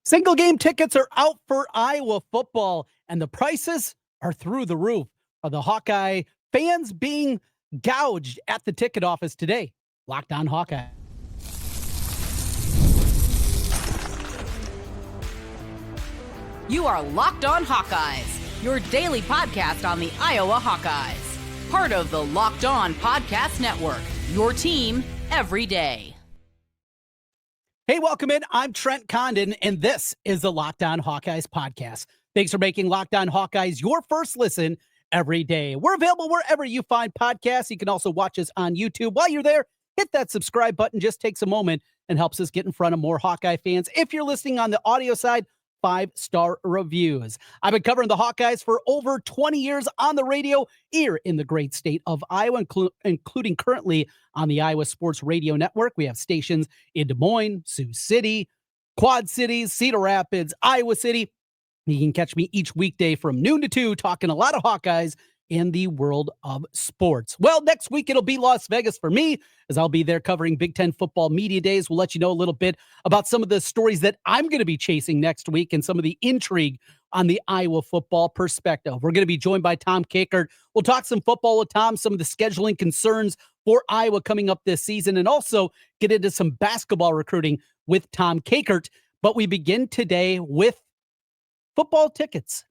Single game tickets are out for Iowa football, and the prices are through the roof. Are the Hawkeye fans being gouged at the ticket office today? Locked on Hawkeye. You are Locked On Hawkeyes, your daily podcast on the Iowa Hawkeyes. Part of the Locked On Podcast Network, your team every day. Hey, welcome in. I'm Trent Condon, and this is the Locked On Hawkeyes podcast. Thanks for making Locked On Hawkeyes your first listen every day. We're available wherever you find podcasts. You can also watch us on YouTube. While you're there, hit that subscribe button. Just takes a moment and helps us get in front of more Hawkeye fans. If you're listening on the audio side, 5-star reviews. I've been covering the Hawkeyes for over 20 years on the radio here in the great state of Iowa, including currently on the Iowa Sports Radio Network. We have stations in Des Moines, Sioux City, Quad Cities, Cedar Rapids, Iowa City. You can catch me each weekday from noon to 2 talking a lot of Hawkeyes in the world of sports. Well, next week it'll be Las Vegas for me, as I'll be there covering Big Ten football media days. We'll let you know a little bit about some of the stories that I'm going to be chasing next week and some of the intrigue on the Iowa football perspective. We're going to be joined by Tom Kakert. We'll talk some football with Tom, some of the scheduling concerns for Iowa coming up this season, and also get into some basketball recruiting with Tom Kakert. But we begin today with football tickets.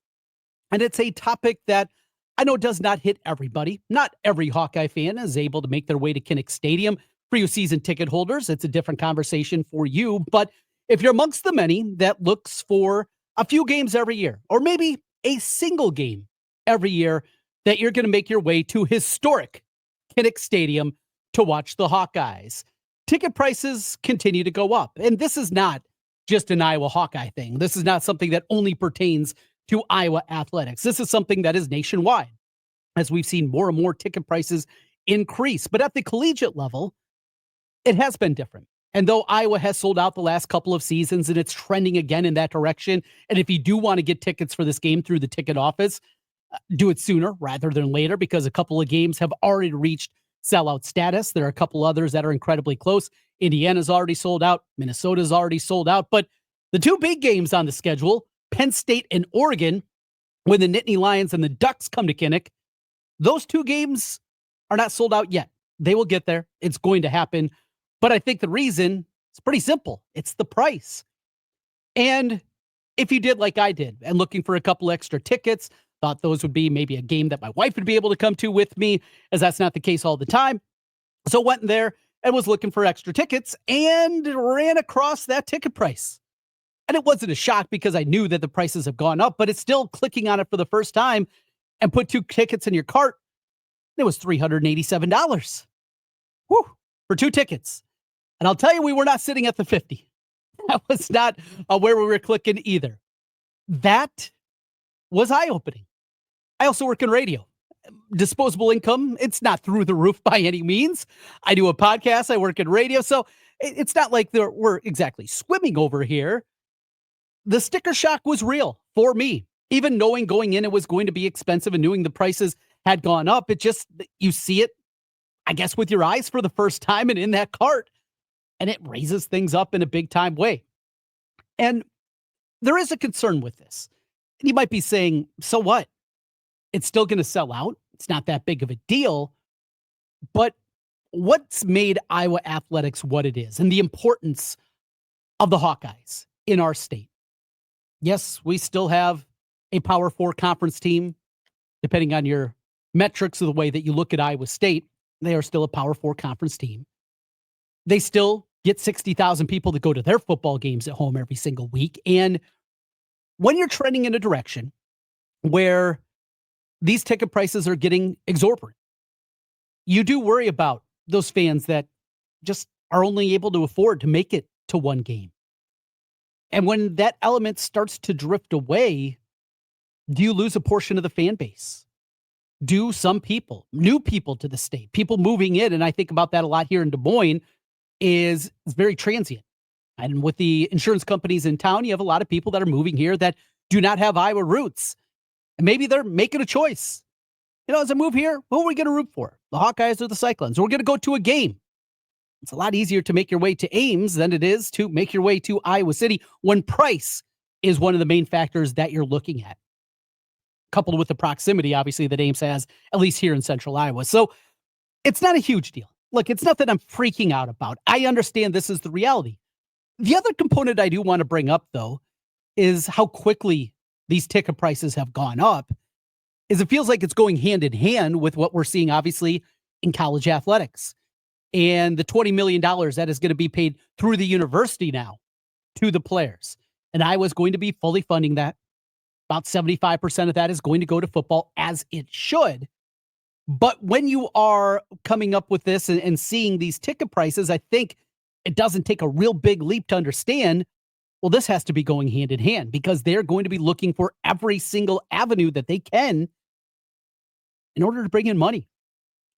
And it's a topic that I know does not hit everybody. Not every Hawkeye fan is able to make their way to Kinnick Stadium. For you season ticket holders, it's a different conversation for you. But if you're amongst the many that looks for a few games every year, or maybe a single game every year, that you're going to make your way to historic Kinnick Stadium to watch the Hawkeyes, ticket prices continue to go up. And this is not just an Iowa Hawkeye thing. This is not something that only pertains to Iowa athletics. This is something that is nationwide, as we've seen more and more ticket prices increase. But at the collegiate level, it has been different. And though Iowa has sold out the last couple of seasons and it's trending again in that direction, and if you do want to get tickets for this game through the ticket office, do it sooner rather than later, because a couple of games have already reached sellout status. There are a couple others that are incredibly close. Indiana's already sold out. Minnesota's already sold out. But the two big games on the schedule, Penn State and Oregon, when the Nittany Lions and the Ducks come to Kinnick, those two games are not sold out yet. They will get there. It's going to happen. But I think the reason is pretty simple. It's the price. And if you did like I did and looking for a couple extra tickets, thought those would be maybe a game that my wife would be able to come to with me, as that's not the case all the time. So went in there and was looking for extra tickets and ran across that ticket price. And it wasn't a shock because I knew that the prices have gone up, but it's still clicking on it for the first time and put two tickets in your cart. It was $387. Whew, for two tickets. And I'll tell you, we were not sitting at the 50. That was not where we were clicking either. That was eye-opening. I also work in radio. Disposable income, it's not through the roof by any means. I do a podcast. I work in radio. So it's not like we're exactly swimming over here. The sticker shock was real for me. Even knowing going in it was going to be expensive and knowing the prices had gone up, it just, you see it, I guess, with your eyes for the first time and in that cart, and it raises things up in a big time way. And there is a concern with this. And you might be saying, so what? It's still going to sell out. It's not that big of a deal. But what's made Iowa athletics what it is and the importance of the Hawkeyes in our state? Yes, we still have a Power 4 conference team. Depending on your metrics of the way that you look at Iowa State, they are still a Power 4 conference team. They still get 60,000 people to go to their football games at home every single week. And when you're trending in a direction where these ticket prices are getting exorbitant, you do worry about those fans that just are only able to afford to make it to one game. And when that element starts to drift away, do you lose a portion of the fan base? Do some people, new people to the state, people moving in, and I think about that a lot here in Des Moines, is very transient. And with the insurance companies in town, you have a lot of people that are moving here that do not have Iowa roots. And maybe they're making a choice. You know, as I move here, who are we going to root for? The Hawkeyes or the Cyclones? We're going to go to a game. It's a lot easier to make your way to Ames than it is to make your way to Iowa City when price is one of the main factors that you're looking at, coupled with the proximity, obviously, that Ames has, at least here in central Iowa. So it's not a huge deal. Look, it's nothing I'm freaking out about. I understand this is the reality. The other component I do want to bring up, though, is how quickly these ticket prices have gone up. Is it feels like it's going hand in hand with what we're seeing, obviously, in college athletics and the $20 million that is going to be paid through the university now to the players. And Iowa's going to be fully funding that. About 75% of that is going to go to football, as it should. But when you are coming up with this and seeing these ticket prices, I think it doesn't take a real big leap to understand, well, this has to be going hand in hand because they're going to be looking for every single avenue that they can in order to bring in money,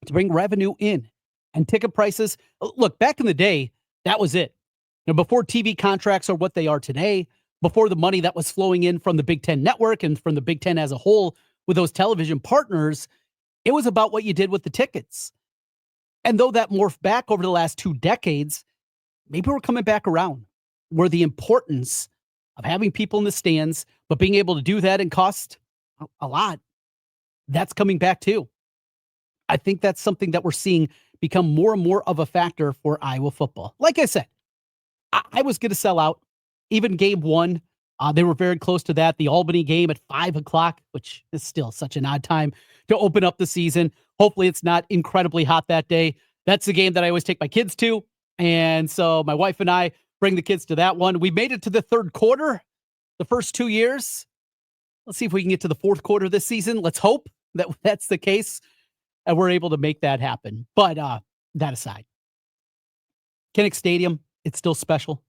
to bring revenue in. And ticket prices, look, back in the day, that was it. Before TV contracts are what they are today, before the money that was flowing in from the Big Ten Network and from the Big Ten as a whole with those television partners, it was about what you did with the tickets. And though that morphed back over the last 2 decades, maybe we're coming back around where the importance of having people in the stands, but being able to do that and cost a lot, that's coming back too. I think that's something that we're seeing become more and more of a factor for Iowa football. Like I said, I was going to sell out. Even game 1, they were very close to that. The Albany game at 5 o'clock, which is still such an odd time to open up the season. Hopefully it's not incredibly hot that day. That's the game that I always take my kids to. And so my wife and I bring the kids to that one. We made it to the third quarter the first 2 years. Let's see if we can get to the fourth quarter this season. Let's hope that that's the case and we're able to make that happen. But that aside, Kinnick Stadium, it's still special.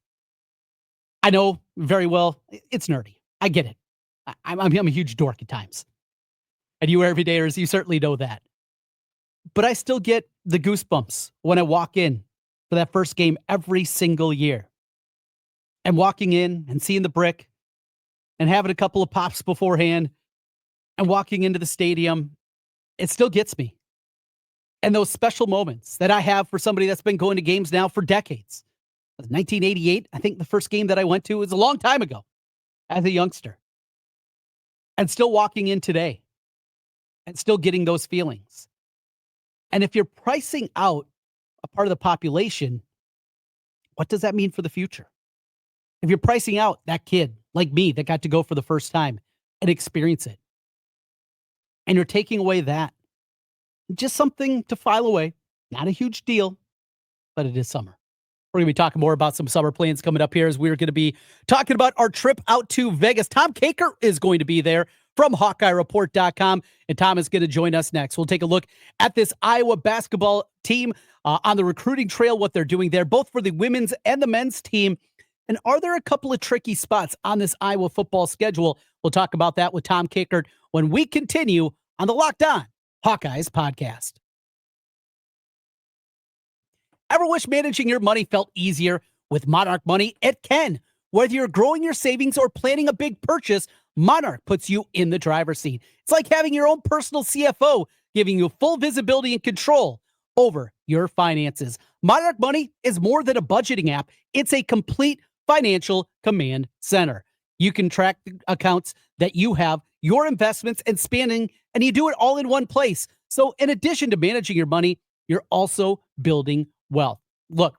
I know very well it's nerdy. I get it. I'm a huge dork at times. And you everydayers, you certainly know that. But I still get the goosebumps when I walk in for that first game every single year. And walking in and seeing the brick and having a couple of pops beforehand and walking into the stadium, it still gets me. And those special moments that I have for somebody that's been going to games now for decades. 1988, I think the first game that I went to was a long time ago as a youngster. And still walking in today and still getting those feelings. And if you're pricing out a part of the population, what does that mean for the future? If you're pricing out that kid like me that got to go for the first time and experience it, and you're taking away that, just something to file away. Not a huge deal, but it is summer. We're going to be talking more about some summer plans coming up here as we're going to be talking about our trip out to Vegas. Tom Kakert is going to be there from HawkeyeReport.com, and Tom is going to join us next. We'll take a look at this Iowa basketball team on the recruiting trail, what they're doing there, both for the women's and the men's team. And are there a couple of tricky spots on this Iowa football schedule? We'll talk about that with Tom Kakert when we continue on the Locked On Hawkeyes podcast. Ever wish managing your money felt easier? With Monarch Money, it can. Whether you're growing your savings or planning a big purchase, Monarch puts you in the driver's seat. It's like having your own personal CFO, giving you full visibility and control over your finances. Monarch Money is more than a budgeting app. It's a complete financial command center. You can track the accounts that you have, your investments and spending, and you do it all in one place. So in addition to managing your money, you're also building wealth. Look,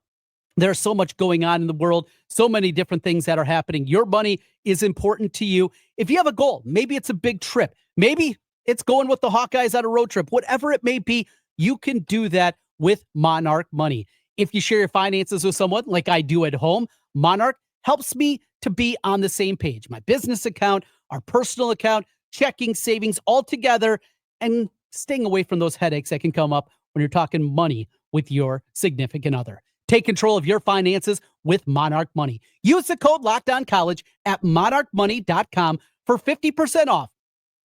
there's so much going on in the world, so many different things that are happening. Your money is important to you. If you have a goal, maybe it's a big trip, maybe it's going with the Hawkeyes on a road trip, whatever it may be, you can do that with Monarch Money. If you share your finances with someone like I do at home, Monarch helps me to be on the same page. My business account, our personal account, checking, savings all together, and staying away from those headaches that can come up when you're talking money with your significant other. Take control of your finances with Monarch Money. Use the code LOCKEDONCollege at monarchmoney.com for 50% off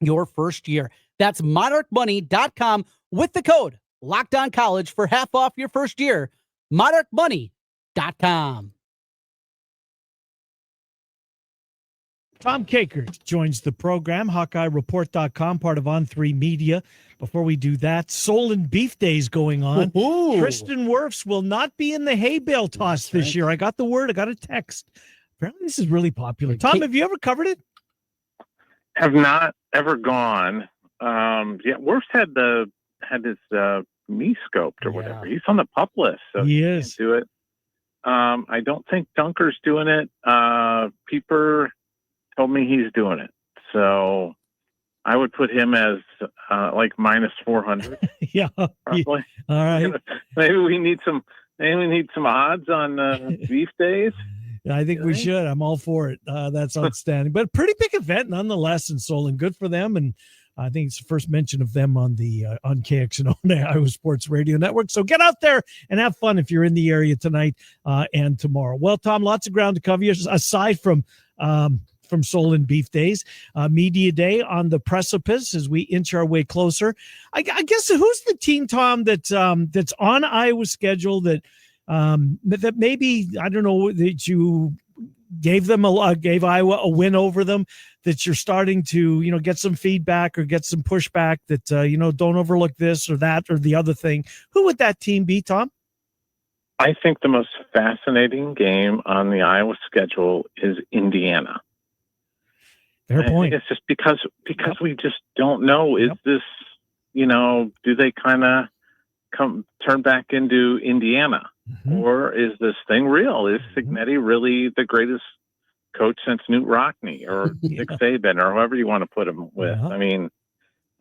your first year. That's monarchmoney.com with the code LOCKEDONCollege for half off your first year. monarchmoney.com. Tom Kakert joins the program, HawkeyeReport.com, part of On3 Media. Before we do that, Soul and Beef Days going on. Ooh. Tristan Wirfs will not be in the hay bale toss this year. I got the word. I got a text. Apparently this is really popular. Tom, have you ever covered it? Have not ever gone. Wirfs had his knee scoped or whatever. He's on the pup list, so he can't do it. I don't think Dunker's doing it. Peeper told me he's doing it, so I would put him as like minus 400. Yeah, probably. All right. Maybe we need some odds on beef days. I think we should. I'm all for it. That's outstanding, but a pretty big event nonetheless in Seoul, and good for them. And I think it's the first mention of them on the on KXNO, Iowa Sports Radio Network. So get out there and have fun if you're in the area tonight and tomorrow. Well, Tom, lots of ground to cover aside from Soul and Beef Days. Media Day on the precipice as we inch our way closer. I guess who's the team, Tom, that's on Iowa's schedule that maybe, I don't know, that you gave Iowa a win over them, that you're starting to, get some feedback or get some pushback that, don't overlook this or that or the other thing. Who would that team be, Tom? I think the most fascinating game on the Iowa schedule is Indiana. Fair point. It's just because we just don't know. Is this, do they kind of turn back into Indiana? Mm-hmm. Or is this thing real? Is Cignetti really the greatest coach since Newt Rockne or Nick Saban or whoever you want to put him with? I mean,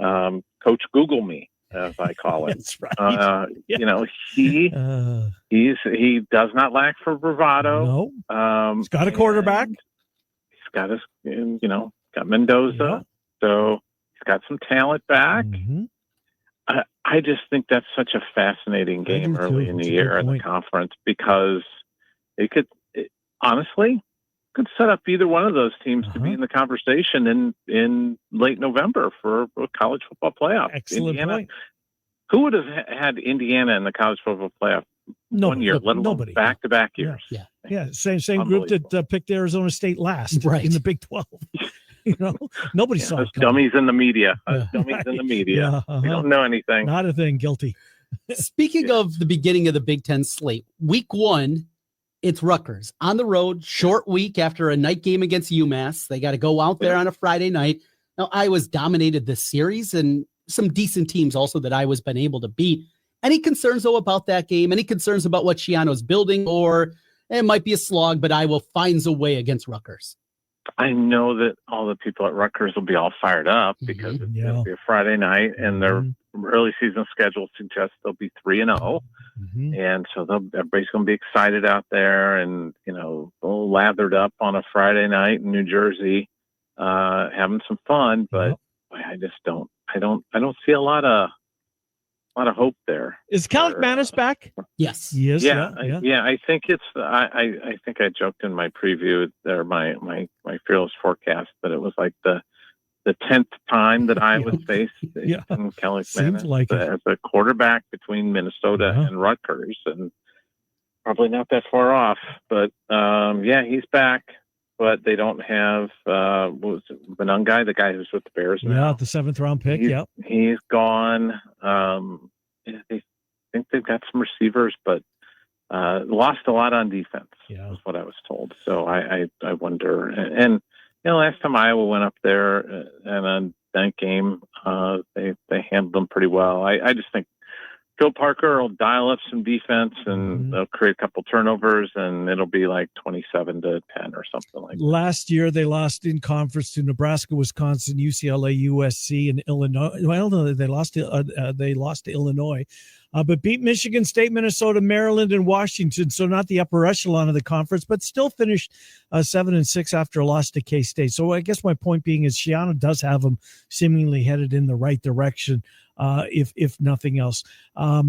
Coach Google me, as I call it. That's right. He does not lack for bravado. No. He's got a quarterback. He's got his, got Mendoza. So he's got some talent back. Mm-hmm. I just think that's such a fascinating game early in the year in the conference, because it could honestly set up either one of those teams to be in the conversation in late November for a college football playoff. Excellent point. Who would have had Indiana in the college football playoff one year, let alone back-to-back years? Yeah. Same group that picked Arizona State last in the Big 12. Nobody saw it. Dummies in the media. Dummies in the media. We don't know anything. Not a thing. Guilty. Speaking of the beginning of the Big Ten slate, week 1, it's Rutgers on the road, short week after a night game against UMass. They got to go out there on a Friday night. Now, Iowa's dominated this series, and some decent teams also that Iowa's been able to beat. Any concerns, though, about that game? Any concerns about what Shiano's building? Or it might be a slog, but Iowa finds a way against Rutgers? I know that all the people at Rutgers will be all fired up because it'll be a Friday night, and their early season schedule suggests they'll be 3-0. And so everybody's going to be excited out there and, lathered up on a Friday night in New Jersey, having some fun. But I just don't see a lot of hope there. Is Kalik back? Yes. Yes. Yeah. I think it's. I think I joked in my preview there, my fearless forecast, that it was like the 10th time that I would face Kalik Manis as a quarterback between Minnesota and Rutgers, and probably not that far off. But he's back. But they don't have what was it, Benungai, the guy who's with the Bears now. Yeah, the 7th round pick. He's gone. They think they've got some receivers, but lost a lot on defense. Is what I was told. So I wonder. And last time Iowa went up there and on that game, they handled them pretty well. I just think Phil Parker will dial up some defense, and they'll create a couple turnovers, and it'll be like 27-10 or something like that. Last year, they lost in conference to Nebraska, Wisconsin, UCLA, USC, and Illinois. Well, no, they lost to Illinois, but beat Michigan State, Minnesota, Maryland, and Washington. So not the upper echelon of the conference, but still finished 7-6 after a loss to K-State. So I guess my point being is Shiano does have them seemingly headed in the right direction. If nothing else, I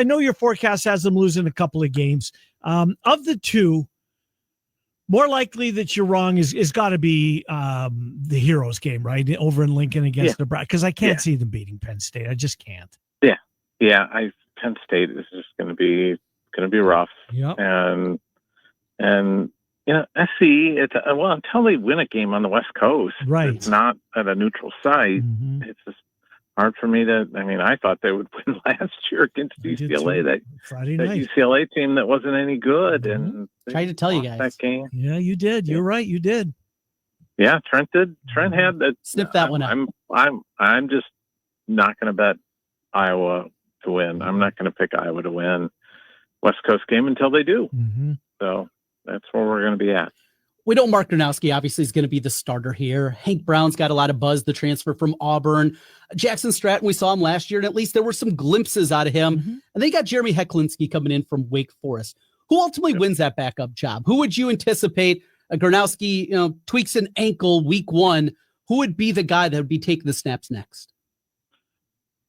know your forecast has them losing a couple of games. Of the two, more likely that you're wrong is got to be the Heroes game, right? Over in Lincoln against Nebraska, because I can't see them beating Penn State. I just can't. Penn State is just going to be rough. Yeah. And SC, until they win a game on the West Coast, right? It's not at a neutral site. Mm-hmm. It's just hard for me to. I mean, I thought they would win last year against UCLA. That Friday night UCLA team that wasn't any good, mm-hmm. and tried to tell you guys that game. Yeah, you did. You're right. You did. Yeah, Trent did. Trent had that. Snip that one out. I'm just not going to bet Iowa to win. I'm not going to pick Iowa to win West Coast game until they do. Mm-hmm. So that's where we're going to be at. We know Mark Gronowski obviously is going to be the starter here. Hank Brown's got a lot of buzz, the transfer from Auburn. Jackson Stratton, we saw him last year, and at least there were some glimpses out of him. Mm-hmm. And they got Jeremy Hecklinski coming in from Wake Forest. Who ultimately wins that backup job? Who would you anticipate? Gronowski, tweaks an ankle week 1. Who would be the guy that would be taking the snaps next?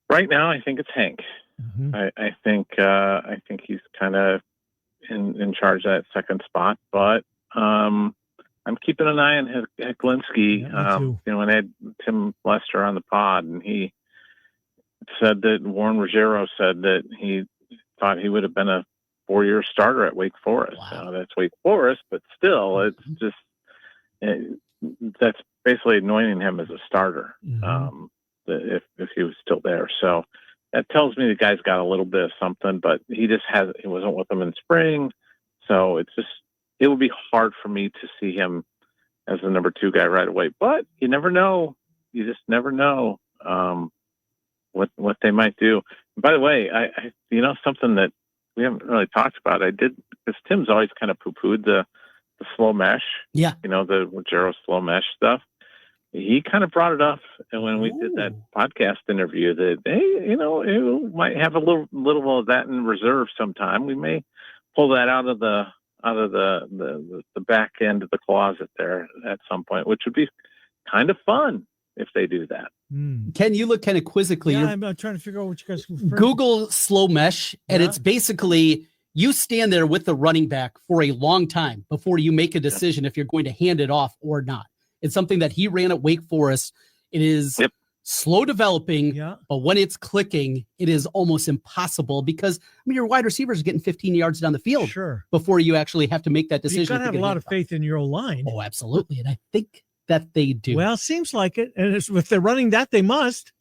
Right now, I think it's Hank. Mm-hmm. I think he's kind of in charge of that second spot, but I'm keeping an eye on Hecklinski. When I had Tim Lester on the pod, and he said that Warren Ruggiero said that he thought he would have been a 4-year starter at Wake Forest. Wow. That's Wake Forest, but still, it's just that's basically anointing him as a starter. Mm-hmm. If he was still there, so that tells me the guy's got a little bit of something, but he wasn't with them in spring, so it would be hard for me to see him as the number 2 guy right away. But you never know. You just never know what they might do. And by the way, I something that we haven't really talked about. I did, because Tim's always kind of poo-pooed the slow mesh. Yeah. The Ruggiero slow mesh stuff. He kind of brought it up, and when we did that podcast interview, that it might have a little of that in reserve sometime. We may pull that out of the back end of the closet there at some point, which would be kind of fun if they do that. Ken, you look kind of quizzically. Yeah, I'm trying to figure out what you guys can Google slow mesh, and it's basically you stand there with the running back for a long time before you make a decision if you're going to hand it off or not. It's something that he ran at Wake Forest. It is slow developing, but when it's clicking, it is almost impossible because your wide receivers are getting 15 yards down the field before you actually have to make that decision. You've got to have a lot of faith in your line. Oh, absolutely. And I think that they do. Well, seems like it. And if they're running that, they must.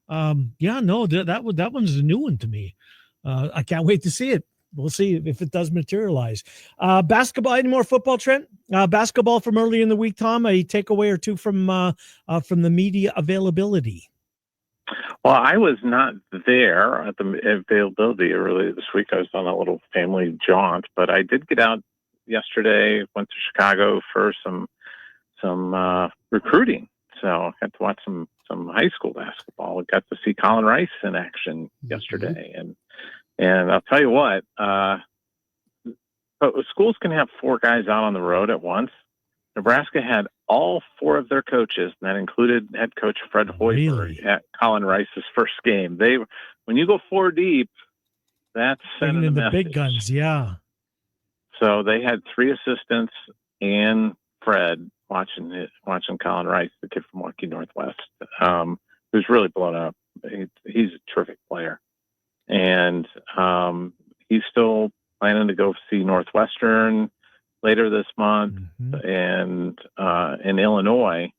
That one's a new one to me. I can't wait to see it. We'll see if it does materialize. Basketball, any more football, Trent? Basketball from early in the week, Tom, a takeaway or two from the media availability. Well, I was not there at the availability earlier this week. I was on a little family jaunt, but I did get out yesterday, went to Chicago for some recruiting. So I got to watch some high school basketball. I got to see Colin Rice in action yesterday. And I'll tell you what, schools can have 4 guys out on the road at once. Nebraska had all 4 of their coaches, and that included head coach Fred Hoiberg at Colin Rice's first game. When you go 4 deep, that's sending in the message. Big guns, yeah. So they had 3 assistants and Fred watching Colin Rice, the kid from Waukee Northwest, who's really blown up. He's a terrific player. And he's still planning to go see Northwestern later this month and in Illinois.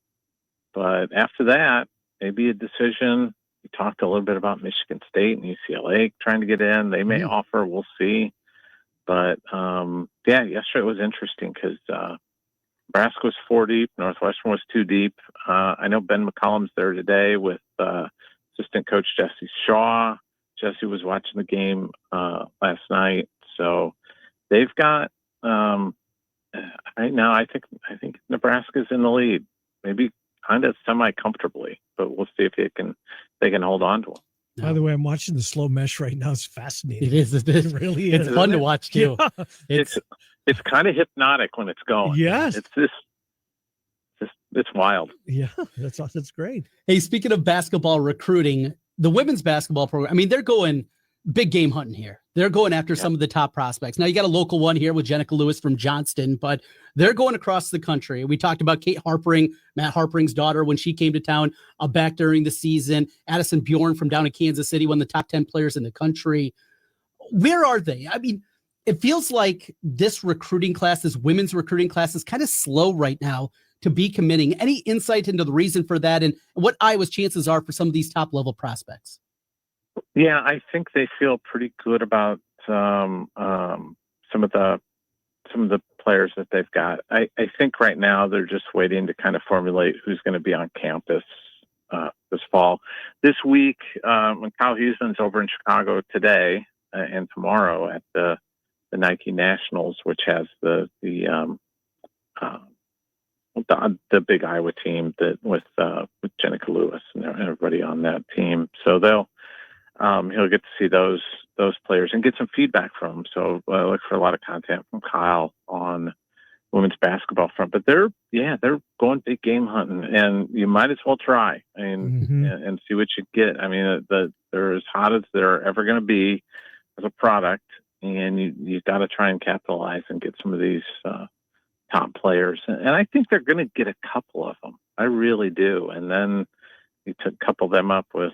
But after that, maybe a decision. We talked a little bit about Michigan State and UCLA trying to get in. They may offer. We'll see. But, yesterday was interesting because Nebraska was 4 deep. Northwestern was 2 deep. I know Ben McCollum's there today with assistant coach Jesse Shaw. Jesse was watching the game last night, so they've got right now. I think Nebraska's in the lead, maybe kind of semi-comfortably, but we'll see if they can hold on to them. By the way, I'm watching the slow mesh right now. It's fascinating. It is. It really is. It's fun to watch too. Yeah. It's kind of hypnotic when it's going. Yes, it's wild. Yeah, that's great. Hey, speaking of basketball recruiting, the women's basketball program, they're going big game hunting here. They're going after some of the top prospects. Now, you got a local one here with Jenica Lewis from Johnston, but they're going across the country. We talked about Kate Harpering, Matt Harpering's daughter, when she came to town back during the season. Addison Bjorn from down in Kansas City, one of the top 10 players in the country. Where are they? it feels like this recruiting class, this women's recruiting class, is kind of slow right now to be committing. Any insight into the reason for that and what Iowa's chances are for some of these top level prospects? Yeah, I think they feel pretty good about some of the players that they've got. I think right now they're just waiting to kind of formulate who's going to be on campus this fall. This week, when Kyle Hughesman's over in Chicago today and tomorrow at the Nike Nationals, which has the big Iowa team that with Jenica Lewis and everybody on that team. So he'll get to see those players and get some feedback from them. So I look for a lot of content from Kyle on women's basketball front. But they're going big game hunting, and you might as well try and see what you get. I mean, they're as hot as they're ever going to be as a product, and you've got to try and capitalize and get some of these top players. And I think they're going to get a couple of them. I really do. And then you couple them up with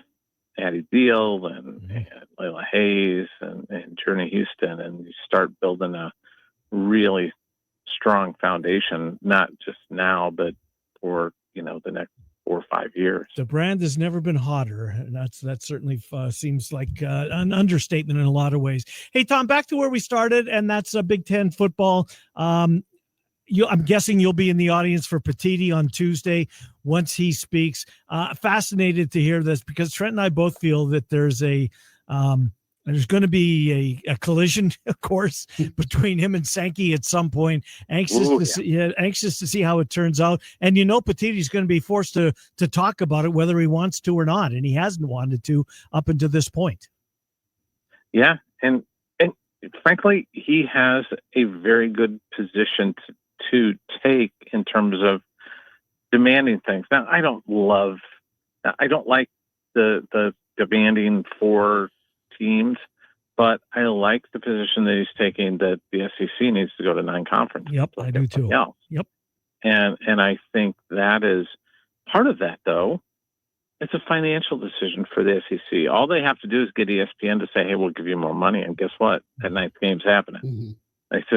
Addie Deal and Layla Hayes and Journey Houston, and you start building a really strong foundation, not just now, but for the next 4 or 5 years. The brand has never been hotter, and that certainly seems like an understatement in a lot of ways. Hey, Tom, back to where we started, and that's Big Ten football. I'm guessing you'll be in the audience for Petitti on Tuesday once he speaks. Fascinated to hear this because Trent and I both feel that there's going to be a collision, of course, between him and Sankey at some point. Anxious to see how it turns out. And Petitti's going to be forced to talk about it whether he wants to or not, and he hasn't wanted to up until this point. Yeah, and frankly, he has a very good position to take in terms of demanding things. Now, I don't like the demanding for teams, but I like the position that he's taking that the SEC needs to go to 9 conferences. Yep, I do too. Else. Yep. And I think that is part of that, though. It's a financial decision for the SEC. All they have to do is get ESPN to say, hey, we'll give you more money. And guess what? That 9th game's happening. Mm-hmm. It's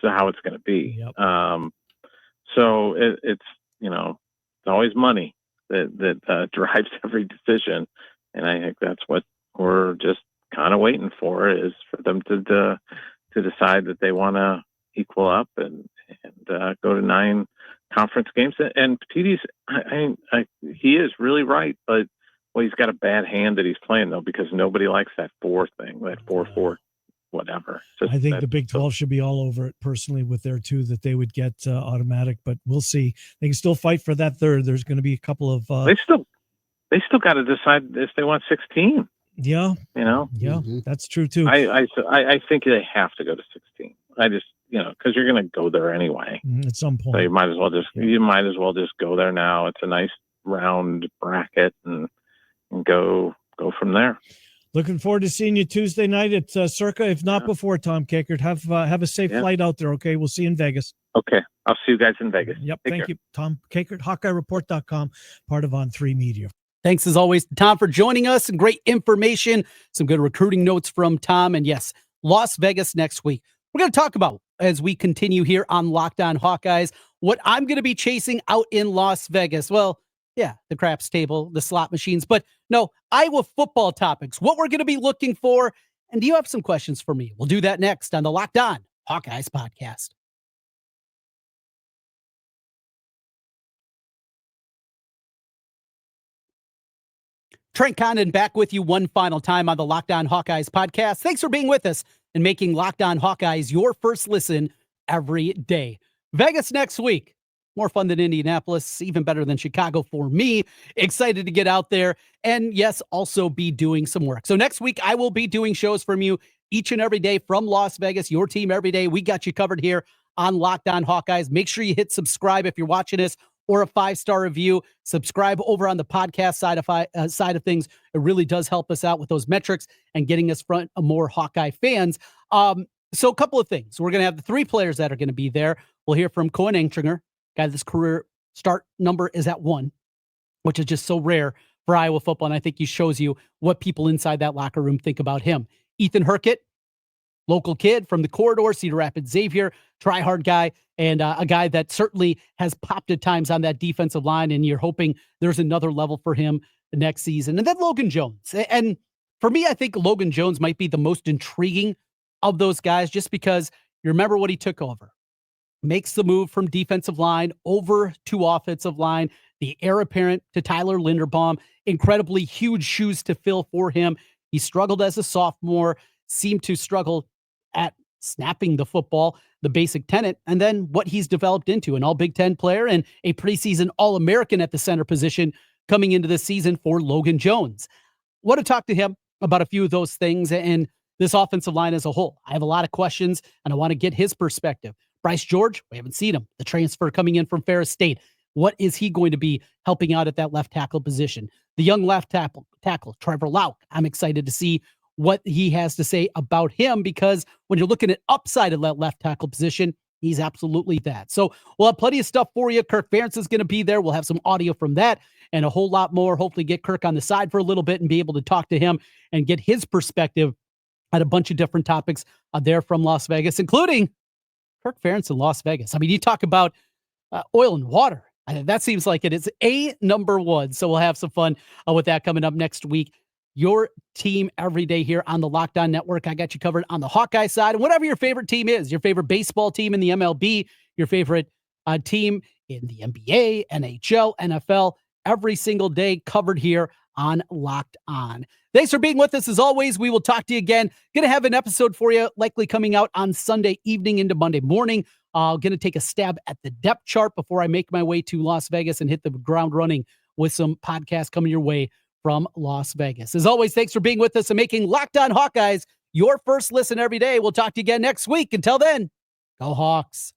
how it's going to be. Yep. So it's always money that drives every decision. And I think that's what we're just kind of waiting for, is for them to decide that they want to equal up and go to 9 conference games. And Petitti's, he is really right, but he's got a bad hand that he's playing though, because nobody likes that 4 thing, that 4-4. Whatever. I think the Big 12 should be all over it personally with their 2 that they would get automatic, but we'll see. They can still fight for that 3rd. There's going to be a couple of. They still got to decide if they want 16. Yeah. Yeah, that's true too. I think they have to go to 16. I just because you're going to go there anyway at some point. So you might as well just go there now. It's a nice round bracket and go from there. Looking forward to seeing you Tuesday night at Circa, if not before, Tom Kakert. Have a safe flight out there, okay? We'll see you in Vegas. Okay. I'll see you guys in Vegas. Yep. Thank you. Tom Kakert, HawkeyeReport.com, part of On3 Media. Thanks, as always, to Tom, for joining us. Some great information, some good recruiting notes from Tom. And yes, Las Vegas next week. We're going to talk about, as we continue here on Locked On Hawkeyes, what I'm going to be chasing out in Las Vegas. Well, yeah, the craps table, the slot machines, but no, Iowa football topics, what we're going to be looking for. And do you have some questions for me? We'll do that next on the Locked On Hawkeyes podcast. Trent Condon back with you one final time on the Locked On Hawkeyes podcast. Thanks for being with us and making Locked On Hawkeyes your first listen every day. Vegas next week. More fun than Indianapolis, even better than Chicago for me. Excited to get out there and, yes, also be doing some work. So next week, I will be doing shows from you each and every day from Las Vegas, your team every day. We got you covered here on Locked On Hawkeyes. Make sure you hit subscribe if you're watching us, or a 5-star review. Subscribe over on the podcast side of things. It really does help us out with those metrics and getting us front of more Hawkeye fans. So a couple of things. We're going to have the 3 players that are going to be there. We'll hear from Cohen Engtringer. Guy, this career start number is at 1, which is just so rare for Iowa football. And I think he shows you what people inside that locker room think about him. Ethan Hurkett, local kid from the corridor, Cedar Rapids Xavier, try-hard guy, and a guy that certainly has popped at times on that defensive line, and you're hoping there's another level for him next season. And then Logan Jones. And for me, I think Logan Jones might be the most intriguing of those guys just because you remember what he took over. Makes the move from defensive line over to offensive line, the heir apparent to Tyler Linderbaum, incredibly huge shoes to fill for him. He struggled as a sophomore, seemed to struggle at snapping the football, the basic tenet, and then what he's developed into an all Big Ten player and a preseason All-American at the center position coming into this season for Logan Jones. Want to talk to him about a few of those things and this offensive line as a whole. I have a lot of questions, and I want to get his perspective. Bryce George, we haven't seen him. The transfer coming in from Ferris State. What is he going to be helping out at that left tackle position? The young left tackle, Trevor Lauk. I'm excited to see what he has to say about him because when you're looking at upside of that left tackle position, he's absolutely that. So we'll have plenty of stuff for you. Kirk Ferentz is going to be there. We'll have some audio from that and a whole lot more. Hopefully get Kirk on the side for a little bit and be able to talk to him and get his perspective on a bunch of different topics there from Las Vegas, including Kirk Ferentz in Las Vegas. I mean, you talk about oil and water. That seems like it is a number one. So we'll have some fun with that coming up next week. Your team every day here on the Locked On Network. I got you covered on the Hawkeye side. And whatever your favorite team is, your favorite baseball team in the MLB, your favorite team in the NBA, NHL, NFL, every single day covered here on Locked On. Thanks for being with us as always. We will talk to you again. Going to have an episode for you likely coming out on Sunday evening into Monday morning. Going to take a stab at the depth chart before I make my way to Las Vegas and hit the ground running with some podcasts coming your way from Las Vegas. As always, thanks for being with us and making Locked On Hawkeyes your first listen every day. We'll talk to you again next week. Until then, go Hawks.